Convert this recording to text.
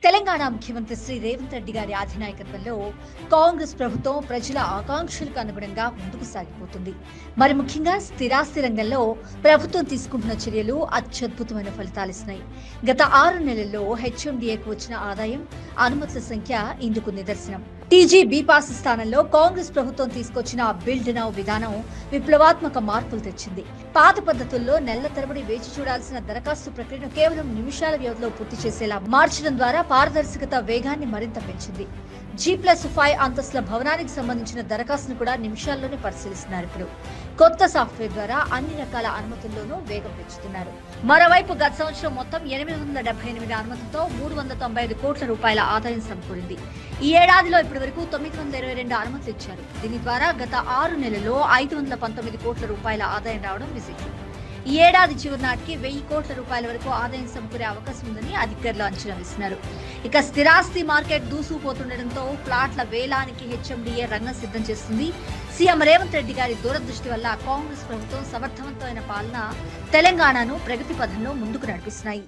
తెలంగాణ ముఖ్యమంత్రి శ్రీ రేవంత్ రెడ్డి గారి అధినాయకత్వంలో కాంగ్రెస్ ప్రభుత్వం ప్రజల ఆకాంక్షలకు అనుగుణంగా ముందుకు సాగిపోతుంది. మరి ముఖ్యంగా స్థిరాస్తి రంగంలో ప్రభుత్వం తీసుకుంటున్న చర్యలు అత్యద్భుతమైన ఫలితాలిస్తున్నాయి. గత 6 నెలల్లో హెచ్ఎండిఏకు వచ్చిన ఆదాయం, అనుమతుల సంఖ్య ఇందుకు నిదర్శనం. టీజీ బీపాస్ స్థానంలో కాంగ్రెస్ ప్రభుత్వం తీసుకొచ్చిన బిల్డ్ నౌ విధానం విప్లవాత్మక మార్పులు తెచ్చింది. పాత పద్ధతుల్లో నెలల తరబడి వేచి చూడాల్సిన దరఖాస్తు ప్రక్రియను కేవలం నిమిషాల వ్యవధిలో పూర్తి చేసేలా మార్చడం ద్వారా పారదర్శకత వేగాన్ని మరింత పెంచింది. G+5 అంతస్తుల భవనానికి సంబంధించిన దరఖాస్తును కూడా నిమిషాల్లోనే పరిశీలిస్తున్నారు. ఇప్పుడు కొత్త సాఫ్ట్వేర్ ద్వారా అన్ని రకాల అనుమతుల్లోనూ వేగం పెంచుతున్నారు. మరోవైపు గత సంవత్సరం మొత్తం 878 అనుమతులతో 395 కోట్ల రూపాయల ఆదాయం సమకూరింది. ఈ ఏడాదిలో ఇప్పటి వరకు 922 అనుమతులు ఇచ్చారు. దీని ద్వారా గత 6 నెలల్లో 519 కోట్ల రూపాయల ఆదాయం రావడం విశేషం. ఈ ఏడాది చివరి నాటికి 1000 కోట్ల రూపాయల వరకు ఆదాయం సమకూరే అవకాశం ఉందని అధికారులు అంచనా వేస్తున్నారు. ఇక స్థిరాస్తి మార్కెట్ దూసుకుపోతుండటంతో ప్లాట్ల వేలానికి హెచ్ఎండిఏ రంగం సిద్ధం చేస్తుంది. సీఎం రేవంత్ రెడ్డి గారి దూరదృష్టి వల్ల కాంగ్రెస్ ప్రభుత్వం సమర్థవంతమైన పాలన తెలంగాణను ప్రగతి పథంలో ముందుకు నడిపిస్తున్నాయి.